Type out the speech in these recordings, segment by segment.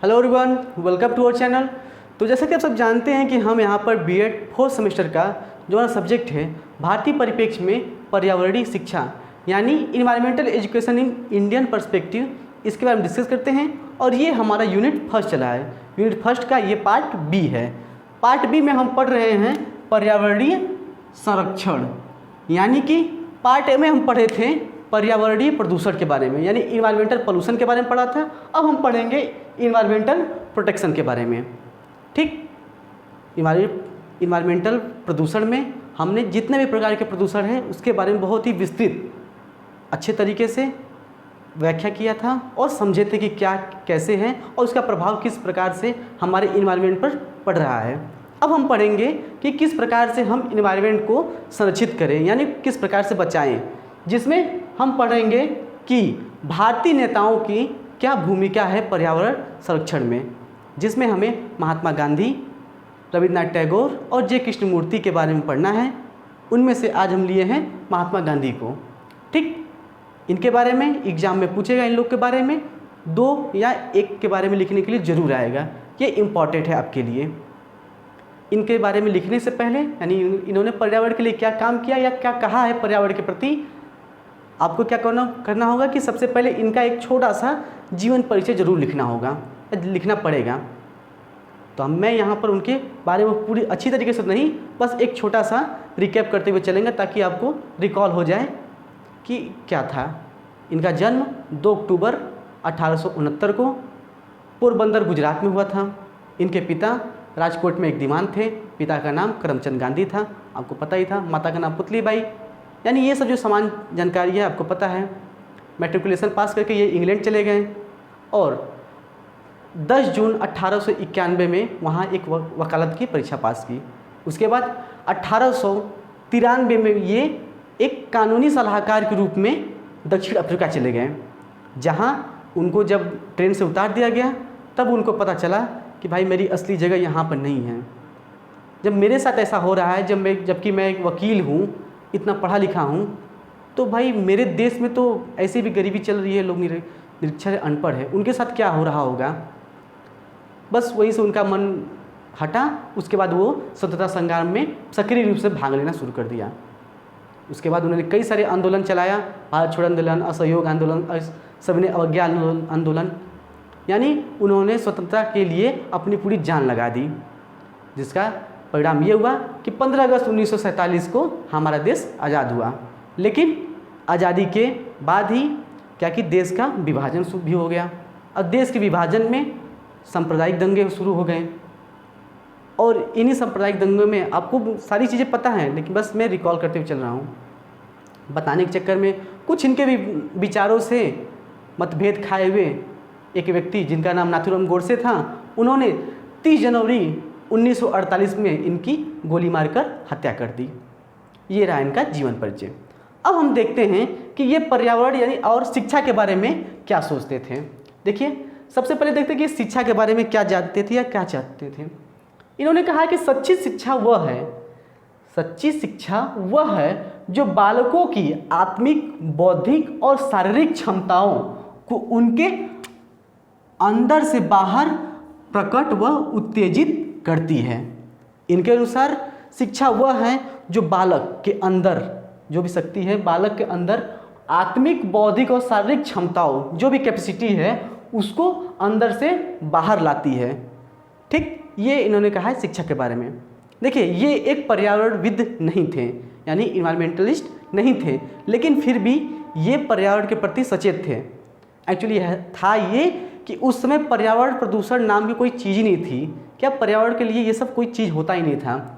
Hello everyone, welcome to our channel. तो जैसा कि आप सब जानते हैं कि हम यहाँ पर बीएड फोर्थ सेमेस्टर का जो हमारा सब्जेक्ट है भारतीय परिप्रेक्ष्य में पर्यावरणीय शिक्षा यानी environmental education in Indian perspective, इसके बारे में डिस्कस करते हैं। और ये हमारा यूनिट फर्स्ट चला है। यूनिट फर्स्ट का ये पार्ट बी है। पार्ट बी में हम पढ़ रहे हैं पर्यावरणीय संरक्षण, यानी कि पार्ट ए में हम पढ़े थे पर्यावरणीय प्रदूषण के बारे में, यानी इन्वायरमेंटल पोल्यूशन के बारे में पढ़ा था। अब हम पढ़ेंगे इन्वायरमेंटल प्रोटेक्शन के बारे में। ठीक, इन्वायरमेंटल प्रदूषण में हमने जितने भी प्रकार के प्रदूषण हैं उसके बारे में बहुत ही विस्तृत अच्छे तरीके से व्याख्या किया था और समझे थे कि क्या कैसे है और उसका प्रभाव किस प्रकार से हमारे इन्वायरमेंट पर पड़ रहा है। अब हम पढ़ेंगे कि किस प्रकार से हम इन्वायरमेंट को संरक्षित करें, यानी किस प्रकार से बचाएं, जिसमें हम पढ़ेंगे कि भारतीय नेताओं की क्या भूमिका है पर्यावरण संरक्षण में, जिसमें हमें महात्मा गांधी, रविन्द्रनाथ टैगोर और जे कृष्णमूर्ति के बारे में पढ़ना है। उनमें से आज हम लिए हैं महात्मा गांधी को। ठीक, इनके बारे में एग्जाम में पूछेगा, इन लोग के बारे में 2 या 1 के बारे में लिखने के लिए ज़रूर आएगा। ये इम्पॉर्टेंट है आपके लिए। इनके बारे में लिखने से पहले, यानी इन्होंने पर्यावरण के लिए क्या काम किया या क्या कहा है पर्यावरण के प्रति, आपको क्या करना होगा कि सबसे पहले इनका एक छोटा सा जीवन परिचय जरूर लिखना होगा, लिखना पड़ेगा। तो मैं यहाँ पर उनके बारे में पूरी अच्छी तरीके से नहीं, बस एक छोटा सा रिकैप करते हुए चलेंगे ताकि आपको रिकॉल हो जाए कि क्या था। इनका जन्म 2 अक्टूबर 1869 को पोरबंदर गुजरात में हुआ था। इनके पिता राजकोट में एक दीवान थे। पिता का नाम करमचंद गांधी था, आपको पता ही था। माता का नाम पुतलीबाई। यानी ये सब जो समान जानकारी है आपको पता है। मैट्रिकुलेशन पास करके ये इंग्लैंड चले गए और 10 जून 1891 में वहाँ एक वकालत की परीक्षा पास की। उसके बाद 1893 में ये एक कानूनी सलाहकार के रूप में दक्षिण अफ्रीका चले गए, जहाँ उनको जब ट्रेन से उतार दिया गया तब उनको पता चला कि भाई मेरी असली जगह यहाँ पर नहीं है। जब मेरे साथ ऐसा हो रहा है, जबकि मैं एक वकील हूँ, इतना पढ़ा लिखा हूँ, तो भाई मेरे देश में तो ऐसे भी गरीबी चल रही है, लोग निरक्षर अनपढ़ है, उनके साथ क्या हो रहा होगा। बस वहीं से उनका मन हटा। उसके बाद वो स्वतंत्रता संग्राम में सक्रिय रूप से भाग लेना शुरू कर दिया। उसके बाद उन्होंने कई सारे आंदोलन चलाया, भारत छोड़ो आंदोलन, असहयोग आंदोलन, सविनय अवज्ञा आंदोलन, यानी उन्होंने स्वतंत्रता के लिए अपनी पूरी जान लगा दी, जिसका परिणाम ये हुआ कि 15 अगस्त 1947 को हमारा देश आज़ाद हुआ। लेकिन आज़ादी के बाद ही क्या कि देश का विभाजन भी हो गया और देश के विभाजन में सांप्रदायिक दंगे शुरू हो गए। और इन्हीं सांप्रदायिक दंगों में आपको सारी चीज़ें पता हैं, लेकिन बस मैं रिकॉल करते हुए चल रहा हूँ। बताने के चक्कर में कुछ इनके भी विचारों से मतभेद खाए हुए एक व्यक्ति जिनका नाम नाथूराम गोडसे था, उन्होंने 30 जनवरी 1948 में इनकी गोली मारकर हत्या कर दी। ये रहा इनका जीवन परिचय। अब हम देखते हैं कि ये पर्यावरण यानी और शिक्षा के बारे में क्या सोचते थे। देखिए, सबसे पहले देखते हैं कि शिक्षा के बारे में क्या जानते थे या क्या चाहते थे। इन्होंने कहा कि सच्ची शिक्षा वह है जो बालकों की आत्मिक, बौद्धिक और शारीरिक क्षमताओं को उनके अंदर से बाहर प्रकट व उत्तेजित करती है। इनके अनुसार शिक्षा वह है जो बालक के अंदर, जो भी शक्ति है बालक के अंदर, आत्मिक, बौद्धिक और शारीरिक क्षमताओं, जो भी कैपेसिटी है, उसको अंदर से बाहर लाती है। ठीक, ये इन्होंने कहा है शिक्षा के बारे में। देखिए, ये एक पर्यावरणविद नहीं थे, यानी इन्वायरमेंटलिस्ट नहीं थे, लेकिन फिर भी ये पर्यावरण के प्रति सचेत थे। एक्चुअली था ये कि उस समय पर्यावरण प्रदूषण नाम की कोई चीज़ ही नहीं थी। क्या पर्यावरण के लिए ये सब कोई चीज़ होता ही नहीं था।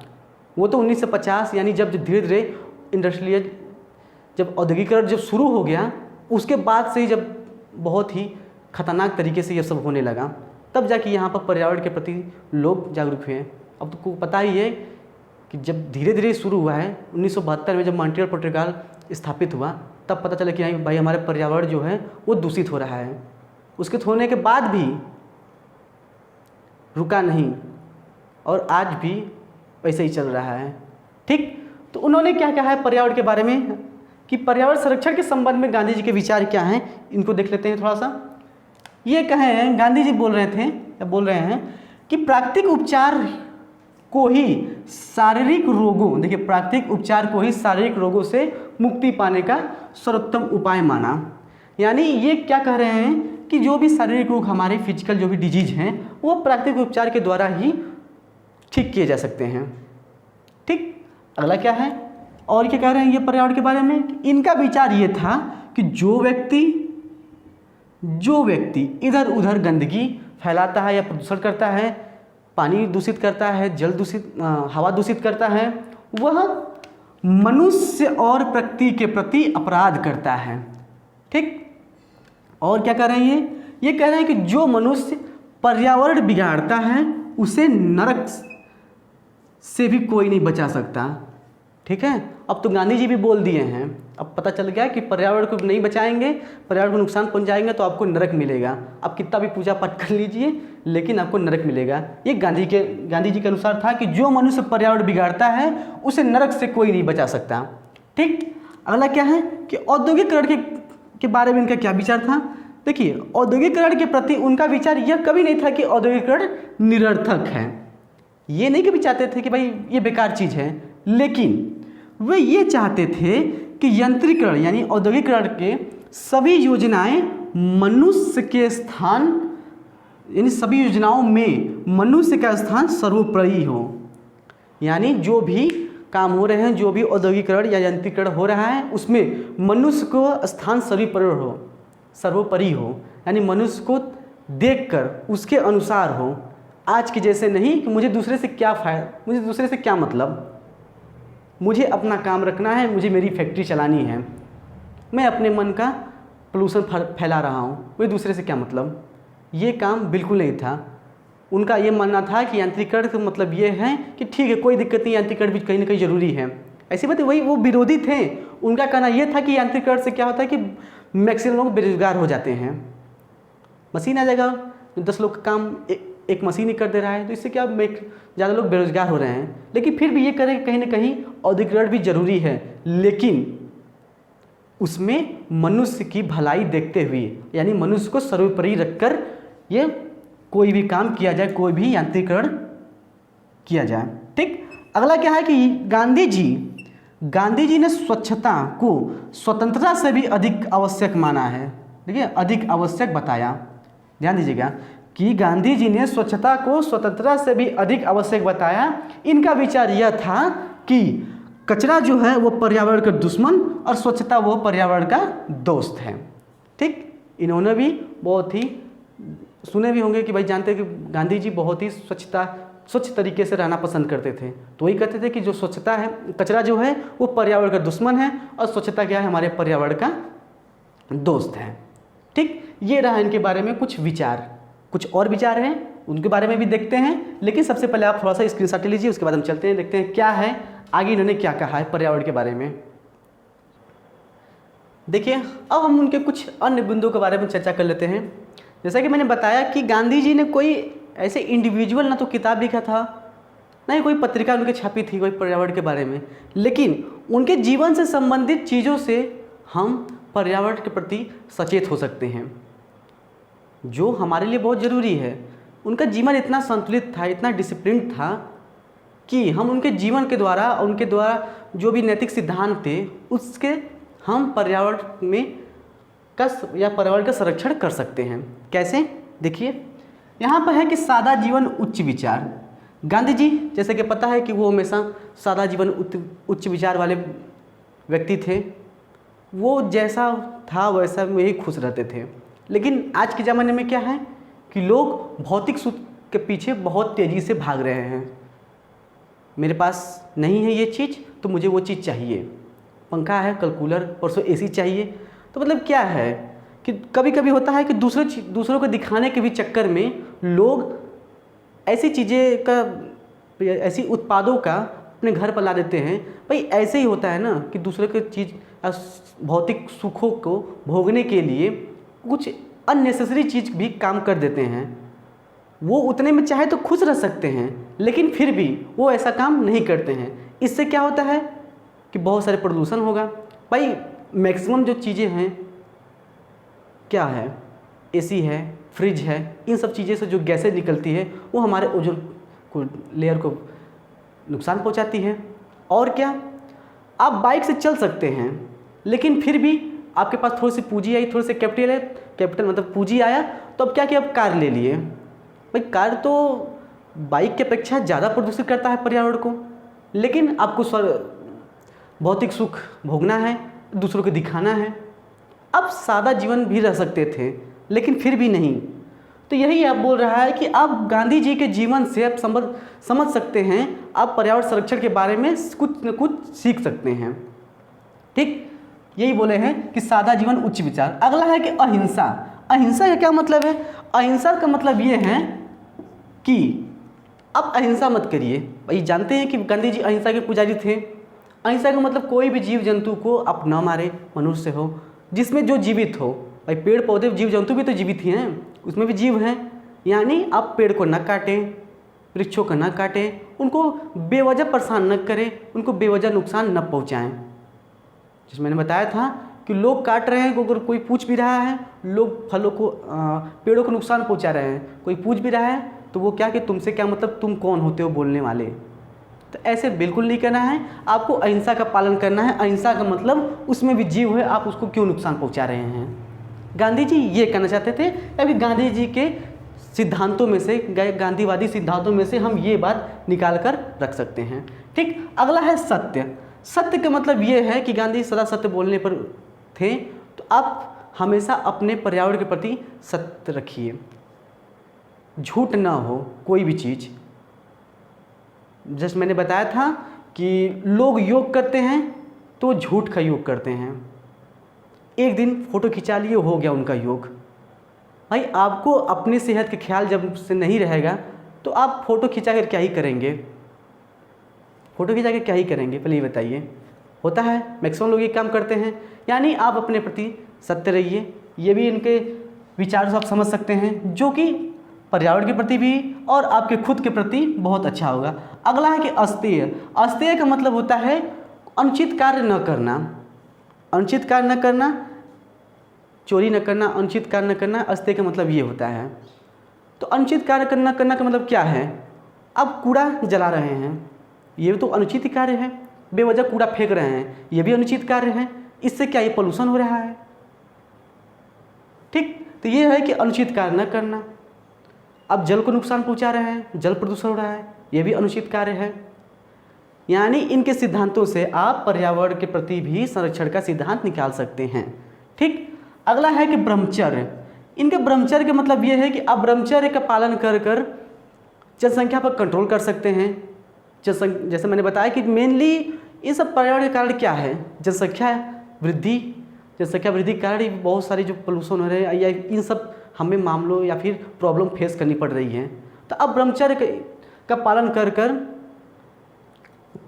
वो तो 1950 यानी जब धीरे धीरे इंडस्ट्रियल, जब औद्योगिकरण जब शुरू हो गया, उसके बाद से जब बहुत ही खतरनाक तरीके से ये सब होने लगा, तब जाके यहाँ पर पर्यावरण के प्रति लोग जागरूक हुए हैं। अब तो पता ही है कि जब धीरे धीरे शुरू हुआ है 1972 में, जब मॉन्ट्रियल प्रोटोकॉल स्थापित हुआ, तब पता चला कि भाई हमारे पर्यावरण जो है वो दूषित हो रहा है। उसके होने के बाद भी रुका नहीं और आज भी वैसे ही चल रहा है। ठीक, तो उन्होंने क्या कहा है पर्यावरण के बारे में कि पर्यावरण संरक्षण के संबंध में गांधी जी के विचार क्या हैं, इनको देख लेते हैं थोड़ा सा। ये कहें, गांधी जी बोल रहे थे या बोल रहे हैं कि प्राकृतिक उपचार को ही शारीरिक रोगों, देखिए प्राकृतिक उपचार को ही शारीरिक रोगों से मुक्ति पाने का सर्वोत्तम उपाय माना। यानी ये क्या कह रहे हैं कि जो भी शारीरिक रोग हमारे फिजिकल जो भी डिजीज हैं वो प्राकृतिक उपचार के द्वारा ही ठीक किए जा सकते हैं। ठीक, अगला क्या है और क्या कह रहे हैं ये पर्यावरण के बारे में? इनका विचार ये था कि जो व्यक्ति इधर उधर गंदगी फैलाता है या प्रदूषण करता है, पानी दूषित करता है, जल दूषित, हवा दूषित करता है, वह मनुष्य और प्रकृति के प्रति अपराध करता है। ठीक, और क्या कह रहे हैं ये कह रहे हैं कि जो मनुष्य पर्यावरण बिगाड़ता है उसे नरक से भी कोई नहीं बचा सकता। ठीक है, अब तो गांधी जी भी बोल दिए हैं, अब पता चल गया कि पर्यावरण को नहीं बचाएंगे, पर्यावरण को नुकसान पहुंचाएंगे तो आपको नरक मिलेगा। आप कितना भी पूजा पाठ कर लीजिए लेकिन आपको नरक मिलेगा। ये गांधी जी के अनुसार था कि जो मनुष्य पर्यावरण बिगाड़ता है उसे नरक से कोई नहीं बचा सकता। ठीक, अगला क्या है कि औद्योगिकरण के बारे में इनका क्या विचार था? देखिए, औद्योगिकरण के प्रति उनका विचार यह कभी नहीं था कि औद्योगिकरण निरर्थक है। ये नहीं कभी चाहते थे कि भाई ये बेकार चीज़ है, लेकिन वे ये चाहते थे कि यंत्रीकरण यानी औद्योगिकरण के सभी योजनाएं मनुष्य के स्थान, यानी सभी योजनाओं में मनुष्य का स्थान सर्वोपरि हो। यानी जो भी काम हो रहे हैं, जो भी औद्योगिकरण या यंत्रीकरण हो रहा है उसमें मनुष्य को स्थान सर्वोपरि हो, यानी मनुष्य को देखकर उसके अनुसार हो। आज के जैसे नहीं कि मुझे दूसरे से क्या फ़ायदा, मुझे दूसरे से क्या मतलब, मुझे अपना काम रखना है, मुझे मेरी फैक्ट्री चलानी है, मैं अपने मन का पोल्यूशन फैला रहा हूँ, मुझे दूसरे से क्या मतलब। ये काम बिल्कुल नहीं था। उनका ये मानना था कि यांत्रिकरण का मतलब ये है कि ठीक है कोई दिक्कत नहीं, यांत्रिकरण भी कहीं ना कहीं ज़रूरी है। ऐसी बात वही वो विरोधी थे। उनका कहना ये था कि यांत्रिकरण से क्या होता है कि मैक्सिमम लोग बेरोजगार हो जाते हैं। मशीन आ जाएगा, 10 लोग का काम एक मशीन ही कर दे रहा है, तो इससे क्या ज़्यादा लोग बेरोजगार हो रहे हैं। लेकिन फिर भी ये करें कहीं ना कहीं औद्योगिकरण भी जरूरी है, लेकिन उसमें मनुष्य की भलाई देखते हुए, यानी मनुष्य को सर्वोपरि रखकर ये कोई भी काम किया जाए, कोई भी यांत्रिकरण किया जाए। ठीक, अगला क्या है कि गांधी जी ने स्वच्छता को स्वतंत्रता से भी अधिक आवश्यक माना है। देखिए, अधिक आवश्यक बताया, ध्यान दीजिएगा कि गांधी जी ने स्वच्छता को स्वतंत्रता से भी अधिक आवश्यक बताया। इनका विचार यह था कि कचरा जो है वो पर्यावरण का दुश्मन और स्वच्छता वो पर्यावरण का दोस्त है। ठीक, इन्होंने भी बहुत ही सुने भी होंगे कि भाई जानते हैं कि गांधी जी बहुत ही स्वच्छ तरीके से रहना पसंद करते थे। तो वही कहते थे कि जो स्वच्छता है, कचरा जो है वो पर्यावरण का दुश्मन है और स्वच्छता क्या है, हमारे पर्यावरण का दोस्त है। ठीक, ये रहा इनके बारे में कुछ विचार। कुछ और विचार हैं उनके बारे में भी देखते हैं, लेकिन सबसे पहले आप थोड़ा सा स्क्रीनशॉट ले लीजिए, उसके बाद हम चलते हैं, देखते हैं क्या है आगे इन्होंने क्या कहा है पर्यावरण के बारे में। देखिए, अब हम उनके कुछ अन्य बिंदुओं के बारे में चर्चा कर लेते हैं। जैसा कि मैंने बताया कि गांधी जी ने कोई ऐसे इंडिविजुअल ना तो किताब लिखा था, ना ही कोई पत्रिका उनके छपी थी कोई पर्यावरण के बारे में, लेकिन उनके जीवन से संबंधित चीज़ों से हम पर्यावरण के प्रति सचेत हो सकते हैं, जो हमारे लिए बहुत ज़रूरी है। उनका जीवन इतना संतुलित था, इतना डिसिप्लिन था कि हम उनके जीवन के द्वारा, उनके द्वारा जो भी नैतिक सिद्धांत थे उसके हम पर्यावरण में पर्यावरण का संरक्षण कर सकते हैं। कैसे? देखिए, यहाँ पर है कि सादा जीवन उच्च विचार। गांधी जी जैसे कि पता है कि वो हमेशा सादा जीवन उच्च विचार वाले व्यक्ति थे। वो जैसा था वैसा में ही खुश रहते थे। लेकिन आज के ज़माने में क्या है कि लोग भौतिक सुख के पीछे बहुत तेज़ी से भाग रहे हैं। मेरे पास नहीं है ये चीज़ तो मुझे वो चीज़ चाहिए, पंखा है, कल कूलर, परसों एसी चाहिए। तो मतलब क्या है कि कभी कभी होता है कि दूसरों को दिखाने के भी चक्कर में लोग ऐसी चीज़ें का, ऐसी उत्पादों का अपने घर पर ला देते हैं। भाई ऐसे ही होता है ना कि दूसरे के चीज़ भौतिक सुखों को भोगने के लिए कुछ अननेसेसरी चीज़ भी काम कर देते हैं। वो उतने में चाहे तो खुश रह सकते हैं, लेकिन फिर भी वो ऐसा काम नहीं करते हैं। इससे क्या होता है कि बहुत सारे प्रदूषण होगा। भाई मैक्सिमम जो चीज़ें हैं क्या है एसी है, फ्रिज है, इन सब चीज़ें से जो गैसें निकलती है वो हमारे ओजोन को लेयर को नुकसान पहुंचाती है। और क्या, आप बाइक से चल सकते हैं लेकिन फिर भी आपके पास थोड़ी सी पूंजी आई, थोड़ी सी कैपिटल है, कैपिटल मतलब पूंजी आया, तो अब क्या किया, अब कार ले लिए। भाई कार तो बाइक की अपेक्षा ज़्यादा प्रदूषित करता है पर्यावरण को, लेकिन आपको भौतिक सुख भोगना है, दूसरों को दिखाना है। अब सादा जीवन भी रह सकते थे लेकिन फिर भी नहीं। तो यही आप बोल रहा है कि आप गांधी जी के जीवन से आप समझ सकते हैं, आप पर्यावरण संरक्षण के बारे में कुछ न कुछ सीख सकते हैं। ठीक, यही बोले हैं कि सादा जीवन उच्च विचार। अगला है कि अहिंसा। अहिंसा का क्या मतलब है? अहिंसा का मतलब ये है कि आप अहिंसा मत करिए। भाई जानते हैं कि गांधी जी अहिंसा के पुजारी थे। अहिंसा का मतलब कोई भी जीव जंतु को आप न मारे, मनुष्य हो जिसमें जो जीवित हो। भाई पेड़ पौधे जीव जंतु भी तो जीवित ही हैं, उसमें भी जीव हैं। यानी आप पेड़ को न काटें, वृक्षों को न काटें, उनको बेवजह परेशान न करें, उनको बेवजह नुकसान न पहुँचाएँ। जैसे मैंने बताया था कि लोग काट रहे हैं, अगर कोई पूछ भी रहा है, लोग फलों को पेड़ों को नुकसान पहुंचा रहे हैं, कोई पूछ भी रहा है तो वो क्या कि तुमसे क्या मतलब, तुम कौन होते हो बोलने वाले। तो ऐसे बिल्कुल नहीं करना है, आपको अहिंसा का पालन करना है। अहिंसा का मतलब उसमें भी जीव है, आप उसको क्यों नुकसान पहुंचा रहे हैं। गांधी जी ये कहना चाहते थे। अभी गांधी जी के सिद्धांतों में से, गांधीवादी सिद्धांतों में से हम ये बात निकाल कर रख सकते हैं। ठीक, अगला है सत्य। सत्य का मतलब ये है कि गांधी सदा सत्य बोलने पर थे, तो आप हमेशा अपने पर्यावरण के प्रति सत्य रखिए, झूठ ना हो कोई भी चीज़। जैसे मैंने बताया था कि लोग योग करते हैं तो झूठ का योग करते हैं। एक दिन फ़ोटो खिंचा लिए, हो गया उनका योग। भाई आपको अपनी सेहत का ख्याल जब से नहीं रहेगा तो आप फ़ोटो खिंचा कर क्या ही करेंगे, फ़ोटो खिंचा के क्या ही करेंगे, पहले ये बताइए। होता है, मैक्सिमम लोग ये काम करते हैं। यानी आप अपने प्रति सत्य रहिए। ये भी इनके विचार से आप समझ सकते हैं, जो कि पर्यावरण के प्रति भी और आपके खुद के प्रति बहुत अच्छा होगा। अगला है कि अस्तेय। अस्तेय का मतलब होता है अनुचित कार्य न करना। अनुचित कार्य न करना, चोरी न करना, अनुचित कार्य न करना, अस्तेय का मतलब ये होता है। तो अनुचित कार्य करना का मतलब क्या है? आप कूड़ा जला रहे हैं, ये तो अनुचित ही कार्य है। बेवजह कूड़ा फेंक रहे हैं, ये भी अनुचित कार्य है। इससे क्या ये पोल्यूशन हो रहा है। ठीक, तो ये है कि अनुचित कार्य न करना। अब जल को नुकसान पहुंचा रहे हैं, जल प्रदूषण हो रहा है, ये भी अनुचित कार्य है। यानी इनके सिद्धांतों से आप पर्यावरण के प्रति भी संरक्षण का सिद्धांत निकाल सकते हैं। ठीक, अगला है कि ब्रह्मचर्य। इनके ब्रह्मचर्य का मतलब ये है कि आप ब्रह्मचर्य का पालन कर कर जनसंख्या पर कंट्रोल कर सकते हैं। जैसे मैंने बताया कि मेनली ये सब पर्यावरण के कारण क्या है, जनसंख्या वृद्धि। जनसंख्या वृद्धि के कारण ही बहुत सारी जो पोल्यूशन हो रहे हैं या इन सब हमें मामलों या फिर प्रॉब्लम फेस करनी पड़ रही है। तो अब ब्रह्मचर्य का पालन कर कर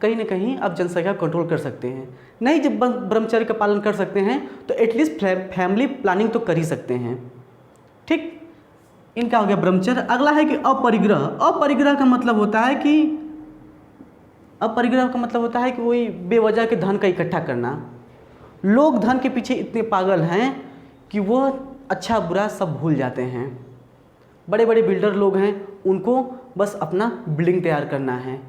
कहीं ना कहीं आप जनसंख्या कंट्रोल कर सकते हैं। नहीं, जब ब्रह्मचर्य का पालन कर सकते हैं तो एटलीस्ट फैमिली प्लानिंग तो कर ही सकते हैं। ठीक, इनका हो गया ब्रह्मचर्य। अगला है कि अपरिग्रह। अपरिग्रह का मतलब होता है कि वही बेवजह के धन का इकट्ठा करना। लोग धन के पीछे इतने पागल हैं कि वो अच्छा बुरा सब भूल जाते हैं। बड़े बड़े बिल्डर लोग हैं, उनको बस अपना बिल्डिंग तैयार करना है,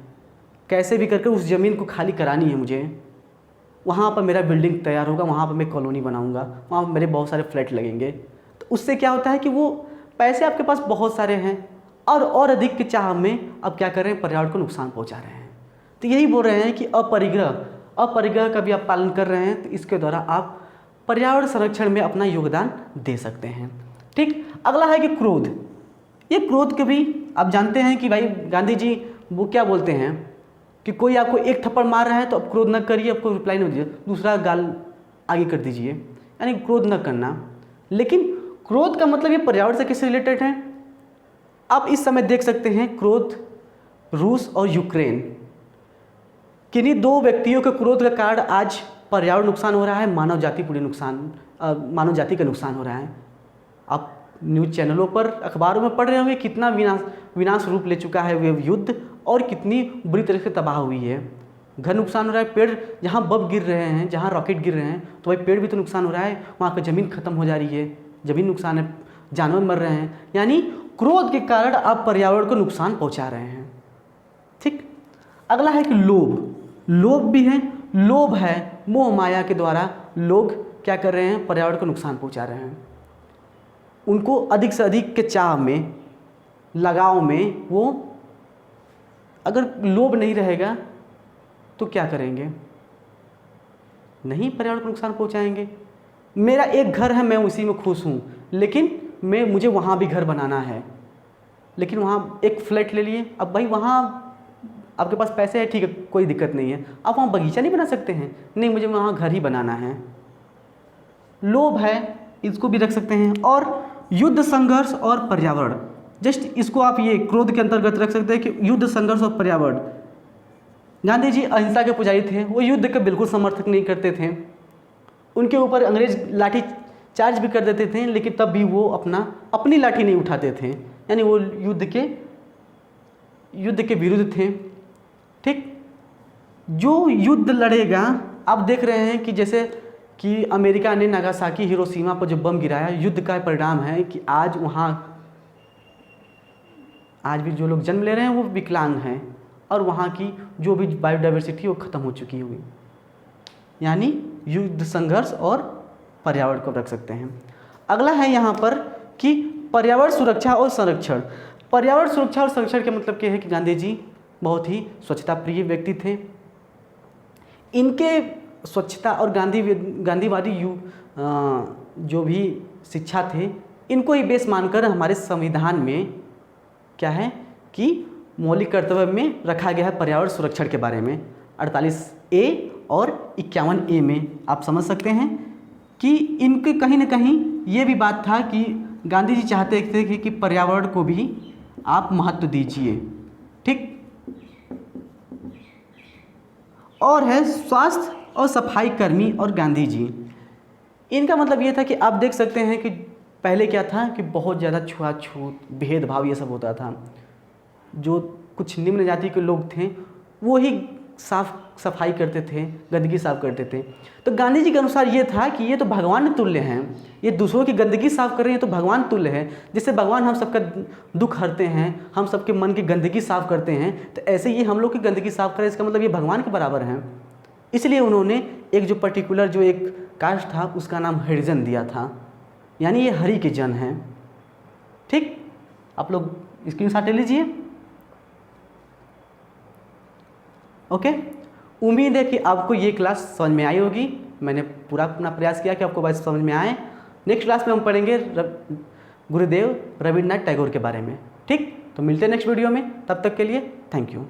कैसे भी करके उस ज़मीन को खाली करानी है मुझे, वहाँ पर मेरा बिल्डिंग तैयार होगा, वहाँ पर मैं कॉलोनी बनाऊँगा, वहाँ पर मेरे बहुत सारे फ्लैट लगेंगे। तो उससे क्या होता है कि वो पैसे आपके पास बहुत सारे हैं और अधिक के चाह में अब क्या कर रहे हैं, पर्यावरण को नुकसान पहुँचा रहे हैं। तो यही बोल रहे हैं कि अपरिग्रह का भी आप पालन कर रहे हैं, तो इसके द्वारा आप पर्यावरण संरक्षण में अपना योगदान दे सकते हैं। ठीक, अगला है कि क्रोध। ये क्रोध के भी आप जानते हैं कि भाई गांधी जी वो क्या बोलते हैं कि कोई आपको एक थप्पड़ मार रहा है तो आप क्रोध न करिए, आपको रिप्लाई नहीं दीजिए, दूसरा गाल आगे कर दीजिए, यानी क्रोध न करना। लेकिन क्रोध का मतलब ये पर्यावरण से कैसे रिलेटेड है? आप इस समय देख सकते हैं क्रोध रूस और यूक्रेन, किन्हीं दो व्यक्तियों के क्रोध का कारण आज पर्यावरण नुकसान हो रहा है, मानव जाति का नुकसान हो रहा है। आप न्यूज़ चैनलों पर, अखबारों में पढ़ रहे होंगे कितना विनाश रूप ले चुका है वे युद्ध, और कितनी बुरी तरह से तबाह हुई है। घर नुकसान हो रहा है, पेड़ जहाँ बम गिर रहे हैं, जहाँ रॉकेट गिर रहे हैं, तो भाई पेड़ भी तो नुकसान हो रहा है, वहाँ पर ज़मीन खत्म हो जा रही है, ज़मीन नुकसान है, जानवर मर रहे हैं, यानी क्रोध के कारण आप पर्यावरण को नुकसान पहुंचा रहे हैं। ठीक। अगला है कि लोभ। लोभ भी है, लोभ है, मोह माया के द्वारा लोग क्या कर रहे हैं, पर्यावरण को नुकसान पहुंचा रहे हैं। उनको अधिक से अधिक के चाह में, लगाव में, वो अगर लोभ नहीं रहेगा तो क्या करेंगे, नहीं पर्यावरण को नुकसान पहुंचाएंगे। मेरा एक घर है, मैं उसी में खुश हूँ, लेकिन मुझे वहाँ भी घर बनाना है, लेकिन वहाँ एक फ्लैट ले लिए। अब भाई वहाँ आपके पास पैसे है, ठीक है, कोई दिक्कत नहीं है, आप वहाँ बगीचा नहीं बना सकते हैं, नहीं मुझे वहाँ घर ही बनाना है। लोभ है, इसको भी रख सकते हैं। और युद्ध, संघर्ष और पर्यावरण, जस्ट इसको आप ये क्रोध के अंतर्गत रख सकते हैं कि युद्ध, संघर्ष और पर्यावरण। गांधी जी अहिंसा के पुजारी थे, वो युद्ध के बिल्कुल समर्थक नहीं करते थे। उनके ऊपर अंग्रेज लाठी चार्ज भी कर देते थे, लेकिन तब भी वो अपनी लाठी नहीं उठाते थे, यानी वो युद्ध के विरुद्ध थे। ठीक। जो युद्ध लड़ेगा, आप देख रहे हैं कि जैसे कि अमेरिका ने नागासाकी, हिरोशिमा पर जो बम गिराया, युद्ध का परिणाम है कि आज भी जो लोग जन्म ले रहे हैं वो विकलांग हैं, और वहाँ की जो भी बायोडाइवर्सिटी वो ख़त्म हो चुकी होगी। यानी युद्ध, संघर्ष और पर्यावरण को रख सकते हैं। अगला है यहाँ पर कि पर्यावरण सुरक्षा और संरक्षण। पर्यावरण सुरक्षा और संरक्षण के मतलब क्या है कि गांधी जी बहुत ही स्वच्छता प्रिय व्यक्ति थे। इनके स्वच्छता और गांधीवादी जो भी शिक्षा थे, इनको ही बेस मानकर हमारे संविधान में क्या है कि मौलिक कर्तव्य में रखा गया है पर्यावरण सुरक्षण के बारे में। 48A और 51A में आप समझ सकते हैं कि इनके कहीं ना कहीं ये भी बात था कि गांधी जी चाहते थे कि पर्यावरण को भी आप महत्व दीजिए। ठीक। और है स्वास्थ्य और सफाई कर्मी और गांधी जी। इनका मतलब ये था कि आप देख सकते हैं कि पहले क्या था कि बहुत ज़्यादा छुआछूत, भेदभाव ये सब होता था। जो कुछ निम्न जाति के लोग थे वो ही सफाई करते थे, गंदगी साफ करते थे। तो गांधी जी के अनुसार ये था कि ये तो भगवान तुल्य हैं, ये दूसरों की गंदगी साफ कर रहे हैं तो भगवान तुल्य है। जैसे भगवान हम सबका दुख हरते हैं, हम सबके मन की गंदगी साफ करते हैं, तो ऐसे ये हम लोग की गंदगी साफ करें, इसका मतलब ये भगवान के बराबर हैं। इसलिए उन्होंने एक जो पर्टिकुलर जो एक कास्ट था उसका नाम हरिजन दिया था, यानी ये हरि के जन हैं। ठीक। आप लोग स्क्रीनशॉट ले लीजिए। ओके। उम्मीद है कि आपको ये क्लास समझ में आई होगी। मैंने पूरा अपना प्रयास किया कि आपको बात समझ में आए। नेक्स्ट क्लास में हम पढ़ेंगे गुरुदेव रविन्द्रनाथ टैगोर के बारे में। ठीक। तो मिलते हैं नेक्स्ट वीडियो में, तब तक के लिए थैंक यू।